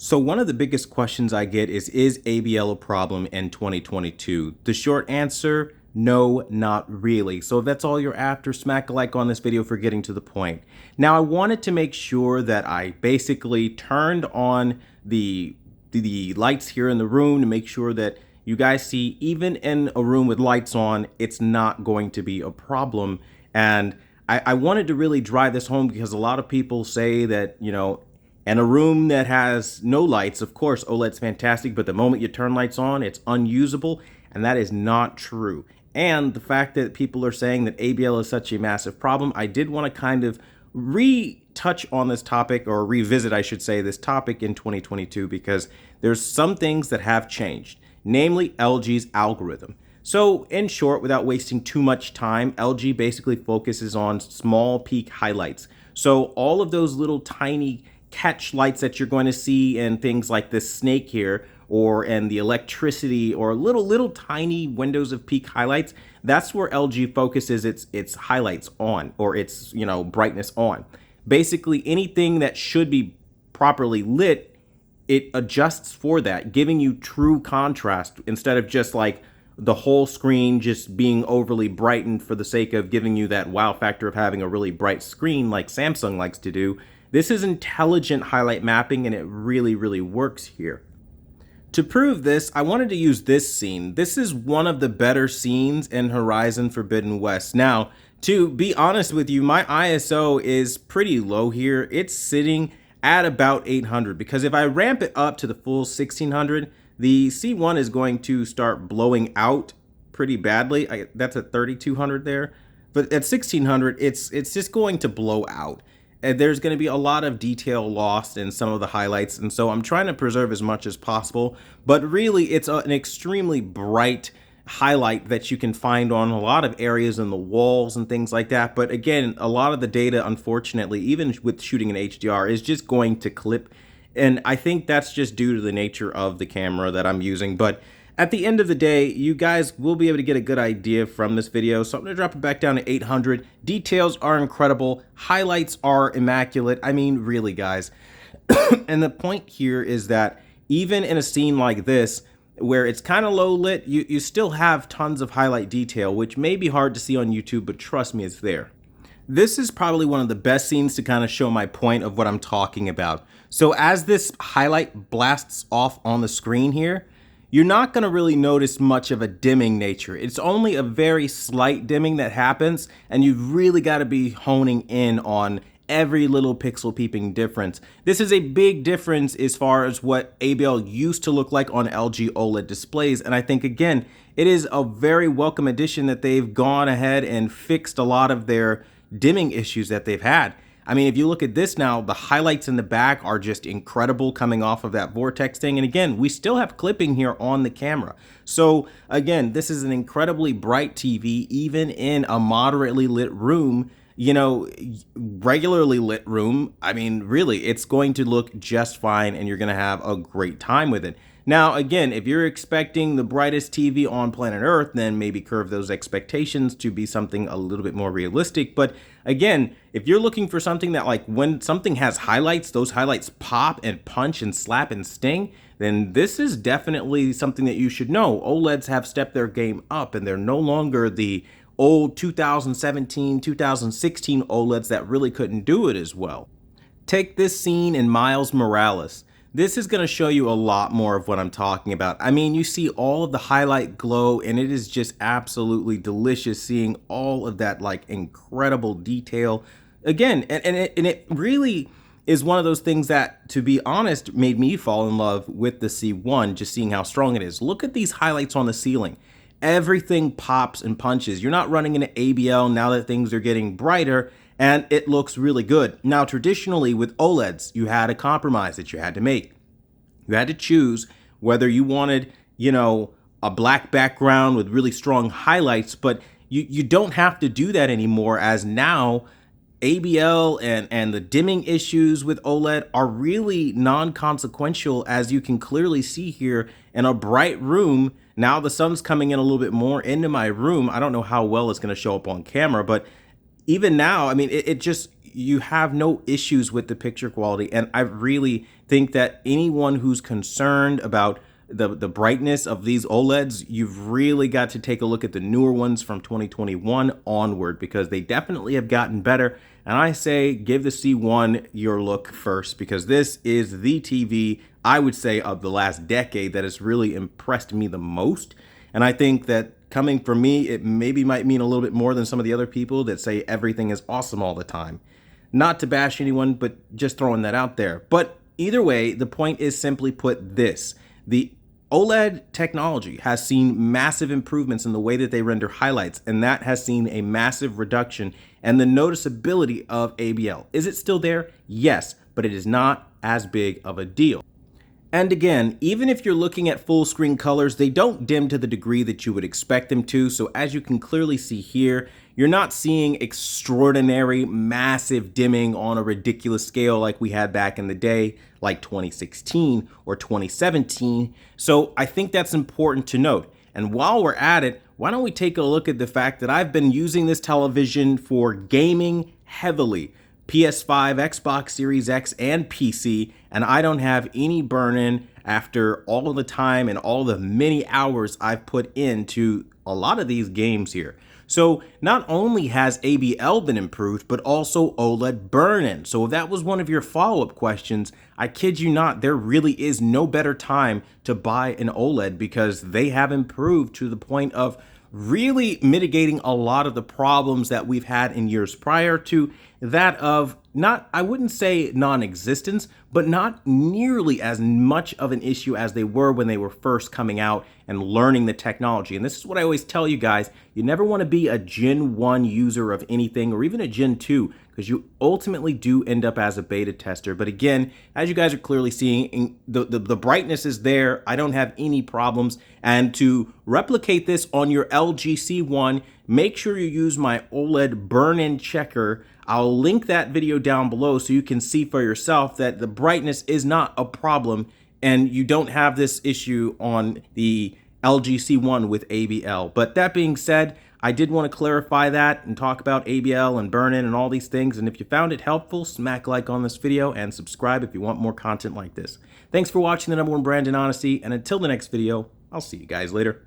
So one of the biggest questions I get is ABL a problem in 2022? The short answer, no, not really. So if that's all you're after, smack a like on this video for getting to the point. Now I wanted to make sure that I basically turned on the lights here in the room to make sure that you guys see, even in a room with lights on, it's not going to be a problem. And I wanted to really drive this home because a lot of people say that, in a room that has no lights, of course, OLED's fantastic, but the moment you turn lights on, it's unusable, and that is not true. And the fact that people are saying that ABL is such a massive problem, I did want to kind of retouch on this topic, or revisit, I should say, this topic in 2022, because there's some things that have changed, namely LG's algorithm. So in short, without wasting too much time, LG basically focuses on small peak highlights. So all of those little tiny catch lights that you're going to see in things like this snake here, or in the electricity, or little tiny windows of peak highlights, that's where LG focuses its highlights on, or its brightness on. Basically anything that should be properly lit, it adjusts for that, giving you true contrast instead of just like the whole screen just being overly brightened for the sake of giving you that wow factor of having a really bright screen like Samsung likes to do. This is intelligent highlight mapping, and it really works here. To prove this, I wanted to use this scene. This is one of the better scenes in Horizon Forbidden West. Now, to be honest with you, my ISO is pretty low here. It's sitting at about 800, because if I ramp it up to the full 1600, the C1 is going to start blowing out pretty badly. That's at 3200 there. But at 1600, it's just going to blow out. And there's going to be a lot of detail lost in some of the highlights, and so I'm trying to preserve as much as possible. But really, it's an extremely bright highlight that you can find on a lot of areas in the walls and things like that. But again, a lot of the data, unfortunately, even with shooting in HDR, is just going to clip, and I think that's just due to the nature of the camera that I'm using. But at the end of the day, you guys will be able to get a good idea from this video. So I'm going to drop it back down to 800. Details are incredible. Highlights are immaculate. I mean, really, guys. And the point here is that even in a scene like this, where it's kind of low lit, you still have tons of highlight detail, which may be hard to see on YouTube, but trust me, it's there. This is probably one of the best scenes to kind of show my point of what I'm talking about. So as this highlight blasts off on the screen here, you're not going to really notice much of a dimming nature. It's only a very slight dimming that happens, and you've really got to be honing in on every little pixel peeping difference. This is a big difference as far as what ABL used to look like on LG OLED displays, and I think, again, it is a very welcome addition that they've gone ahead and fixed a lot of their dimming issues that they've had. I mean, if you look at this now, the highlights in the back are just incredible coming off of that vortex thing. And again, we still have clipping here on the camera. So again, this is an incredibly bright TV, even in a moderately lit room, regularly lit room. I mean, really, it's going to look just fine, and you're going to have a great time with it. Now, again, if you're expecting the brightest TV on planet Earth, then maybe curve those expectations to be something a little bit more realistic. But again, if you're looking for something that, like, when something has highlights, those highlights pop and punch and slap and sting, then this is definitely something that you should know. OLEDs have stepped their game up, and they're no longer the old 2017, 2016 OLEDs that really couldn't do it as well. Take this scene in Miles Morales. This is going to show you a lot more of what I'm talking about. I mean, you see all of the highlight glow, and it is just absolutely delicious seeing all of that like incredible detail. Again, and it really is one of those things that, to be honest, made me fall in love with the C1, just seeing how strong it is. Look at these highlights on the ceiling. Everything pops and punches. You're not running into ABL now that things are getting brighter, and it looks really good. Now, traditionally with OLEDs, you had a compromise that you had to make. You had to choose whether you wanted, a black background with really strong highlights, but you don't have to do that anymore, as now ABL and the dimming issues with OLED are really non-consequential, as you can clearly see here in a bright room. Now the sun's coming in a little bit more into my room. I don't know how well it's going to show up on camera, but even now, I mean, it just, you have no issues with the picture quality. And I really think that anyone who's concerned about the brightness of these OLEDs, you've really got to take a look at the newer ones from 2021 onward, because they definitely have gotten better. And I say give the C1 your look first, because this is the TV, I would say, of the last decade that has really impressed me the most. And I think that coming from me, it maybe might mean a little bit more than some of the other people that say everything is awesome all the time. Not to bash anyone, but just throwing that out there. But either way, the point is simply put this: the OLED technology has seen massive improvements in the way that they render highlights, and that has seen a massive reduction in the noticeability of ABL. Is it still there? Yes, but it is not as big of a deal. And again, even if you're looking at full screen colors, they don't dim to the degree that you would expect them to. So as you can clearly see here, you're not seeing extraordinary, massive dimming on a ridiculous scale like we had back in the day, like 2016 or 2017. So I think that's important to note. And while we're at it, why don't we take a look at the fact that I've been using this television for gaming heavily. PS5, Xbox Series X, and PC, and I don't have any burn-in after all of the time and all the many hours I've put into a lot of these games here. So not only has ABL been improved, but also OLED burn-in. So if that was one of your follow-up questions, I kid you not, there really is no better time to buy an OLED, because they have improved to the point of really mitigating a lot of the problems that we've had in years prior to that of not, I wouldn't say non-existence, but not nearly as much of an issue as they were when they were first coming out and learning the technology. And this is what I always tell you guys: you never want to be a Gen 1 user of anything, or even a Gen 2, because you ultimately do end up as a beta tester. But again, as you guys are clearly seeing, the brightness is there. I don't have any problems. And to replicate this on your LG C1, make sure you use my OLED burn-in checker. I'll link that video down below so you can see for yourself that the brightness is not a problem, and you don't have this issue on the LG C1 with ABL. But that being said, I did want to clarify that and talk about ABL and burn-in and all these things. And if you found it helpful, smack like on this video and subscribe if you want more content like this. Thanks for watching the #1 brand in honesty, and until the next video, I'll see you guys later.